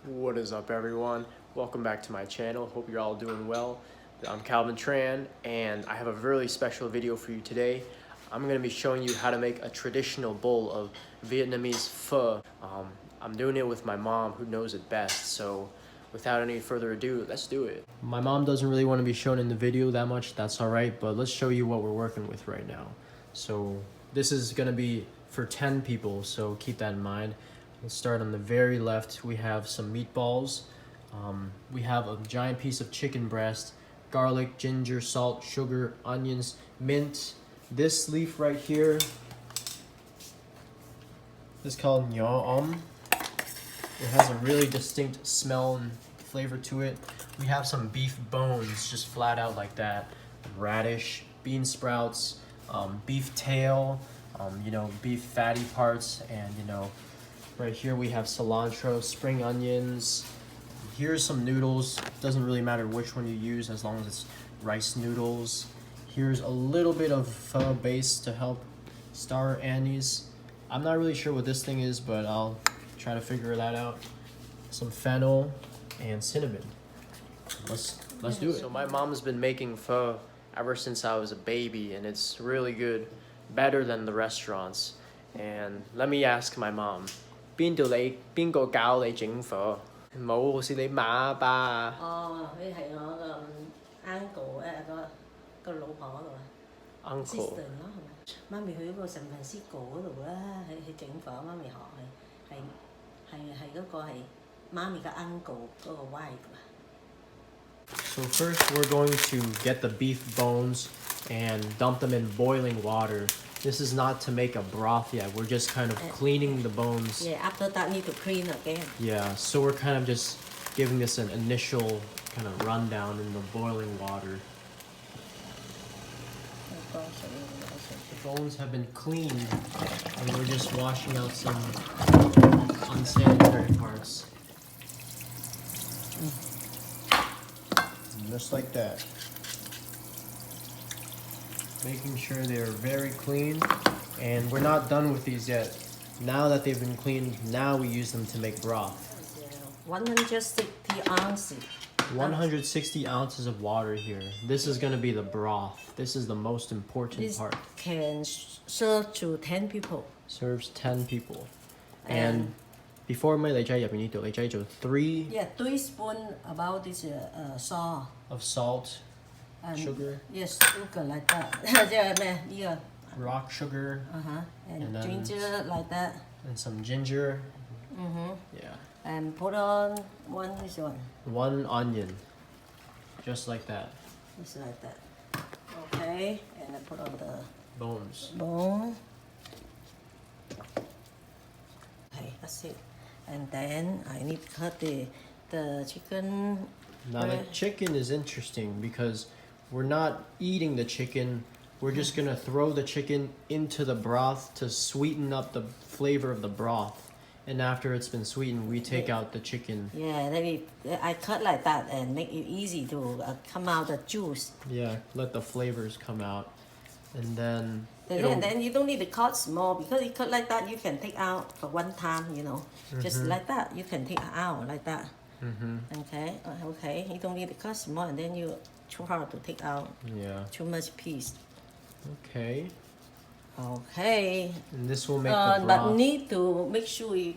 What is up, everyone? Welcome back to my channel. Hope you're all doing well. I'm Calvin Tran, and I have a really special video for you today. I'm going to be showing you how to make a traditional bowl of Vietnamese pho. I'm doing it with my mom, who knows it best, so without any further ado, let's do it. My mom doesn't really want to be shown in the video that much, that's alright, but let's show you what we're working with right now. So this is going to be for 10 people, so keep that in mind. Let's start on the very left. We have some meatballs. We have a giant piece of chicken breast, garlic, ginger, salt, sugar, onions, mint. This leaf right here is called Nhon. It has a really distinct smell and flavor to it. We have some beef bones, just flat out like that. Radish, bean sprouts, beef tail, beef fatty parts, and right here we have cilantro, spring onions. Here's some noodles. Doesn't really matter which one you use as long as it's rice noodles. Here's a little bit of pho base to help star anise. I'm not really sure what this thing is, but I'll try to figure that out. Some fennel and cinnamon. Let's do it. So my mom's been making pho ever since I was a baby, and it's really good, better than the restaurants. And let me ask my mom. 邊個教你整火？冇，好似你媽吧。哦，佢係我個uncle 個老婆嗰度啊 Uncle。sister 咯係咪？媽咪去嗰個 San Francisco 嗰度啦，去整火，媽咪學係嗰個係媽咪嘅 uncle 嗰個 wife 啊。So first we're going to get the beef bones and dump them in boiling water. This is not to make a broth yet. We're just kind of cleaning the bones. Yeah, after that need to clean again. Yeah, so we're kind of just giving this an initial kind of rundown in the boiling water. The bones have been cleaned, and we're just washing out some unsanitary parts. And just like that. Making sure they're very clean, and we're not done with these yet. Now that they've been cleaned, now we use them to make broth. 160 ounces. 160 ounces of water here. This is going to be the broth. This is the most important This part. can serve to 10 people. Serves 10 people. And before my lechai, you need to lechai 3 Yeah, 3 spoons about this salt. of salt, And sugar, yes, sugar like that. 即係咩？呢個 rock sugar, and then ginger like that. and some ginger. Yeah. And put on this one, 1 onion. Just like that. just like that. Okay, and I put on the Bones. bone. Okay, that's it. And then I need to cut the chicken. Now the chicken is interesting because we're not eating the chicken. We're just gonna throw the chicken into the broth to sweeten up the flavor of the broth. And after it's been sweetened, we take out the chicken. Yeah, I cut like that and make it easy to come out the juice. Yeah, let the flavors come out. And then And then you don't need to cut small because you cut like that, you can take out for one time, Just like that, you can take out like that. Okay, you don't need to cut small, and then you too hard to take out. Yeah. Too much piece. Okay. Okay. And this will make the broth. But need to make sure it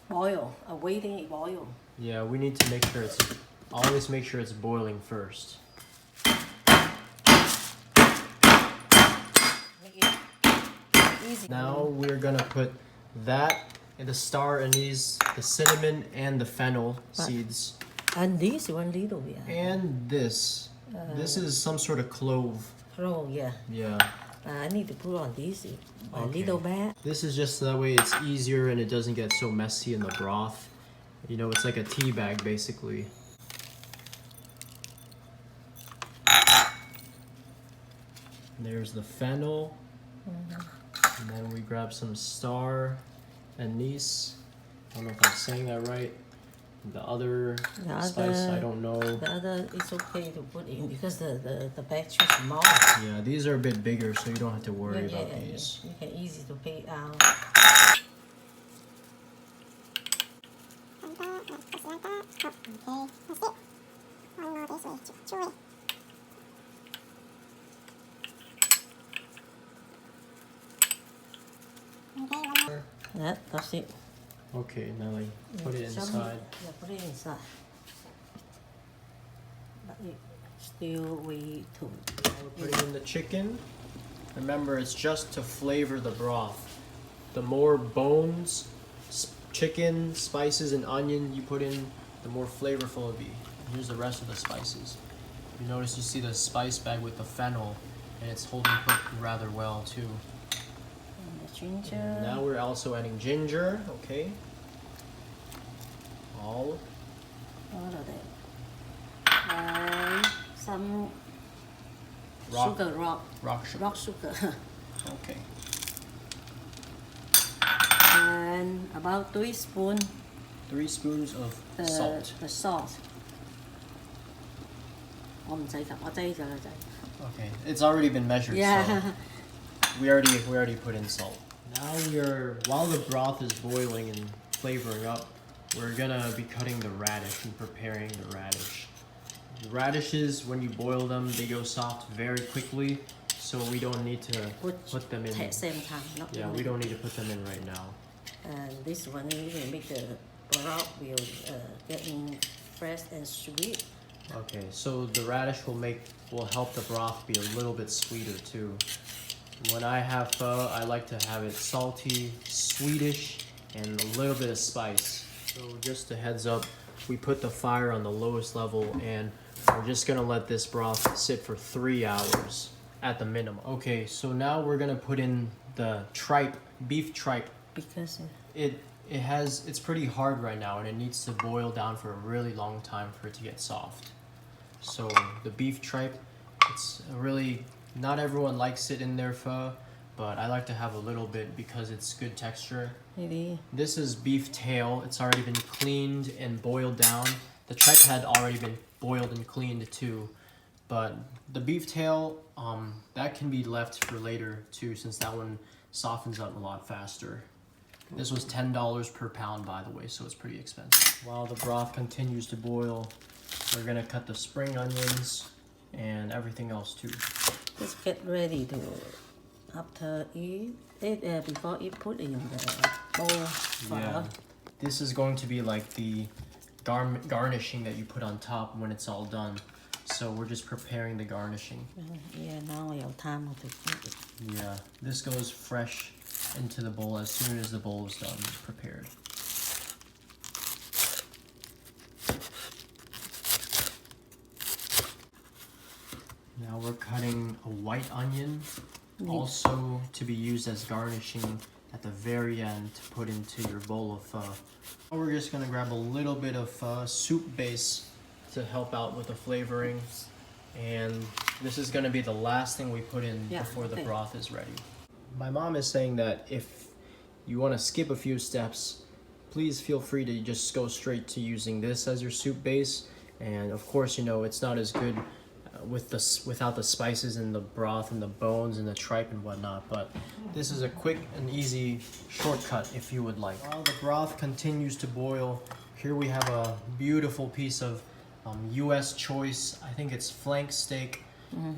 boil. Waiting it boil. Yeah, we need to make sure always make sure it's boiling first. Make it easy. Now we're gonna put that and the star anise, the cinnamon, and the fennel seeds. And this one little, yeah. And this. This is some sort of clove. Oh, yeah. Yeah. I need to put on this a Okay. little bit. This is just so that way it's easier and it doesn't get so messy in the broth. It's like a tea bag basically. And there's the fennel. And then we grab some star anise. I don't know if I'm saying that right. The other spice, I don't know. The other, it's okay to put in because the batch is small. Yeah, these are a bit bigger, so you don't have to worry about these. You can easy to pick out. Yeah, that's it. Okay, now I put it Show me. inside. Yeah, put it inside. But you still wait to. Put it in the chicken. Remember, it's just to flavor the broth. The more bones, chicken, spices, and onion you put in, the more flavorful it'll be. Here's the rest of the spices. You notice you see the spice bag with the fennel, and it's holding rather well too. And the ginger. And now we're also adding ginger, okay? All of them. And some rock, sugar, rock sugar. rock sugar. Okay. And about 3 spoons 3 spoons of salt. the salt. 我唔使及，我擠咗啦就。 Okay, it's already been measured. Yeah. So we already put in salt. Now while the broth is boiling and flavoring up, we're gonna be cutting the radish and preparing the radish. The radishes, when you boil them, they go soft very quickly, so we don't need to put them in. At same time, not Yeah, we don't need to put them in right now. And this one will make the broth will getting fresh and sweet. Okay, so the radish will help the broth be a little bit sweeter too. When I have pho, I like to have it salty, sweetish, and a little bit of spice. So just a heads up, we put the fire on the lowest level and we're just gonna let this broth sit for 3 hours at the minimum. Okay, so now we're gonna put in the tripe, beef tripe. Because It's pretty hard right now and it needs to boil down for a really long time for it to get soft. So the beef tripe, it's really, not everyone likes it in their pho, but I like to have a little bit because it's good texture. maybe This is beef tail. It's already been cleaned and boiled down. The tripe had already been boiled and cleaned too. But the beef tail, that can be left for later too, since that one softens up a lot faster. This was $10 per pound, by the way, so it's pretty expensive. While the broth continues to boil, we're gonna cut the spring onions and everything else too. just get ready to after eat it before you put in the bowl. Yeah, this is going to be like the garnishing that you put on top when it's all done. So we're just preparing the garnishing. Yeah, now your time to eat it. Yeah, this goes fresh into the bowl as soon as the bowl is done, prepared. Now we're cutting a white onion, also to be used as garnishing at the very end to put into your bowl of pho. Now we're just gonna grab a little bit of soup base to help out with the flavoring, and this is gonna be the last thing we put in before the broth is ready. My mom is saying that if you want to skip a few steps, please feel free to just go straight to using this as your soup base. And of course, you know, it's not as good without the spices and the broth and the bones and the tripe and whatnot, but this is a quick and easy shortcut if you would like. While the broth continues to boil, here we have a beautiful piece of US choice, I think it's flank steak,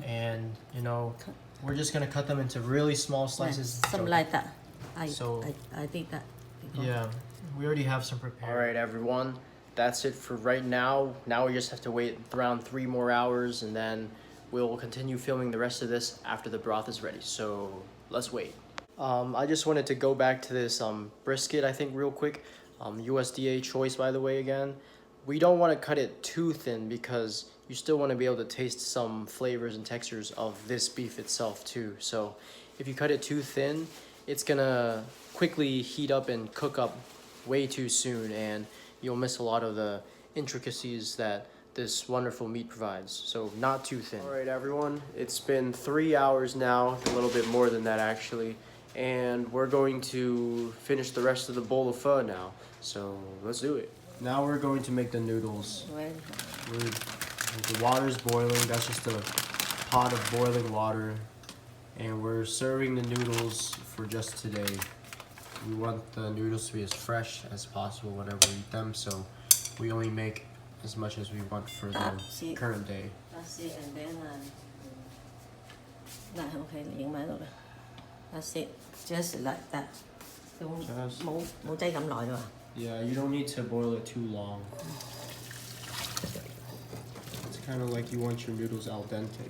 and you know, we're just gonna cut them into really small slices. Something like that. I did that before. Yeah, we already have some prepared. All right, everyone, that's it for right now. Now we just have to wait around 3 more hours, and then we'll continue filming the rest of this after the broth is ready. So let's wait. I just wanted to go back to this brisket, I think, real quick. USDA choice, by the way, again. We don't want to cut it too thin because you still want to be able to taste some flavors and textures of this beef itself too. So if you cut it too thin, it's gonna quickly heat up and cook up way too soon, and you'll miss a lot of the intricacies that this wonderful meat provides. So not too thin. All right, everyone, it's been 3 hours now, a little bit more than that actually, and we're going to finish the rest of the bowl of pho now. So let's do it. Now we're going to make the noodles. The water's boiling. That's just a pot of boiling water, and we're serving the noodles for just today. We want the noodles to be as fresh as possible whenever we eat them, so we only make as much as we want for the That's it. current day. That's it, and then này ok hiện máy rồi. That's it, just like that. Just-冇擠咁耐喎。 Yeah, you don't need to boil it too long. It's kind of like you want your noodles al dente.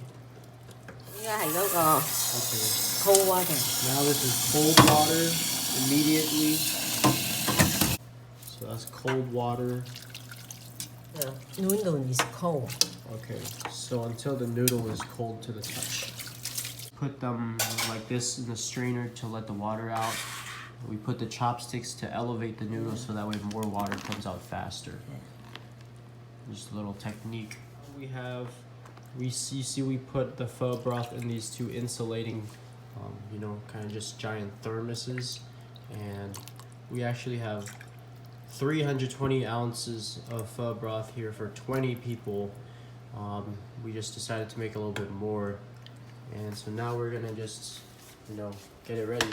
依家係嗰個 Okay. cold water。 Now this is cold water immediately. So that's cold water. Noodle is cold. Okay, so until the noodle is cold to the touch. Put them like this in the strainer to let the water out. We put the chopsticks to elevate the noodle so that way more water comes out faster. Just a little technique. You see we put the pho broth in these two insulating, you know, kind of just giant thermoses. And we actually have 320 ounces of pho broth here for 20 people. We just decided to make a little bit more. And so now we're gonna just, you know, get it ready.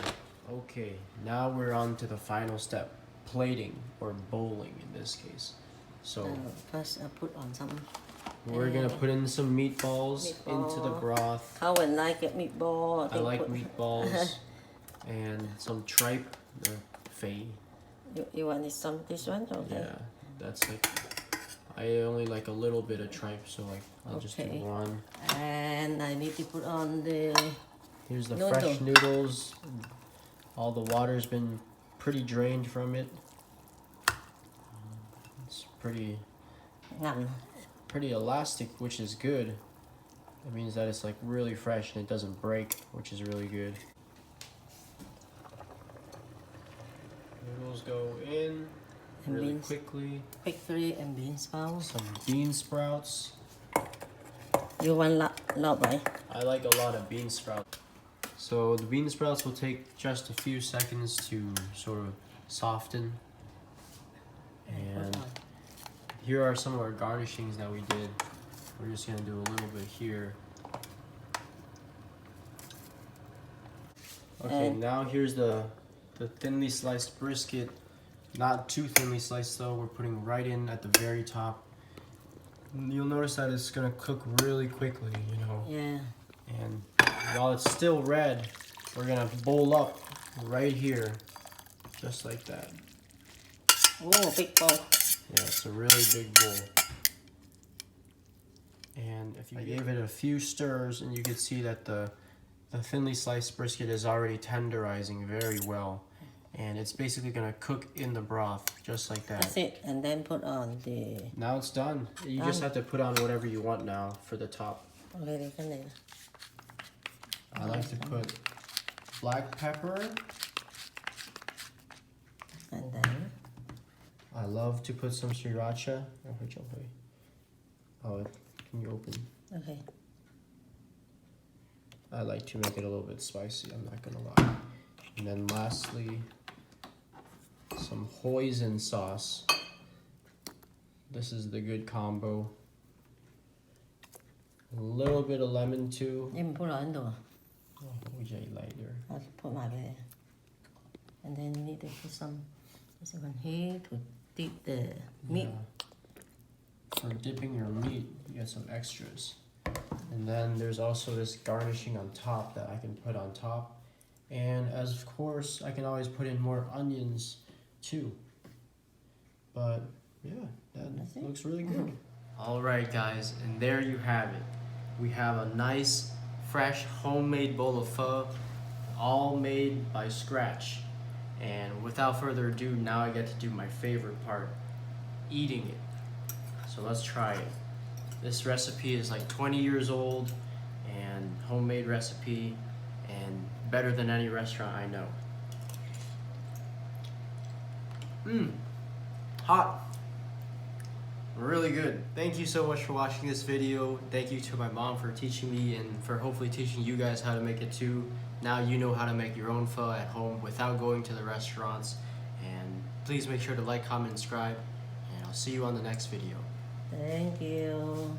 Okay, now we're on to the final step, plating or bowling in this case. So First I put on some. we're gonna put in some meatballs into the Meatball. broth. How when like a meatball. I like meatballs and some tripe, the fei. You want this one? Okay. Yeah, that's like, I only like a little bit of tripe, so like I'll just do Okay. one. And I need to put on the Here's the Noodle. fresh noodles. All the water's been pretty drained from it. It's pretty ngầm. pretty elastic, which is good. It means that it's like really fresh and it doesn't break, which is really good. Noodles go in And really beans. quickly. Quickly and bean sprouts. Some bean sprouts. You want lot right? I like a lot of bean sprouts. So the bean sprouts will take just a few seconds to sort of soften. And here are some of our garnishings that we did. We're just gonna do a little bit here. Okay, And- now here's the thinly sliced brisket. Not too thinly sliced though, we're putting right in at the very top. You'll notice that it's gonna cook really quickly, you know. Yeah. And while it's still red, we're gonna bowl up right here, just like that. Oh, big bowl. Yeah, it's a really big bowl. And if I gave it a few stirs, and you can see that the thinly sliced brisket is already tenderizing very well. And it's basically gonna cook in the broth, just like That's that. it. And then put on the. Now it's done. You just have to put on whatever you want now for the top. Okay, cái này. I like to put black pepper. And then. I love to put some sriracha. Oh, can you open? Okay. I like to make it a little bit spicy, I'm not gonna lie. And then lastly, some hoisin sauce. This is the good combo. A little bit of lemon too. Em put ở đó. Oh, later. I'll put my bed. And then you need to put some one here to dip the meat. Yeah. For dipping your meat, you get some extras. And then there's also this garnishing on top that I can put on top. And as of course, I can always put in more onions too. But yeah, That's that it. looks really good. Alright guys, and there you have it. We have a nice, fresh, homemade bowl of pho, all made by scratch. And without further ado, now I get to do my favorite part, eating it. So let's try it. This recipe is like 20 years old and homemade recipe and better than any restaurant I know. Hot. Really good. Thank you so much for watching this video. Thank you to my mom for teaching me and for hopefully teaching you guys how to make it too. Now you know how to make your own pho at home without going to the restaurants. And please make sure to like, comment, and subscribe. And I'll see you on the next video. Thank you.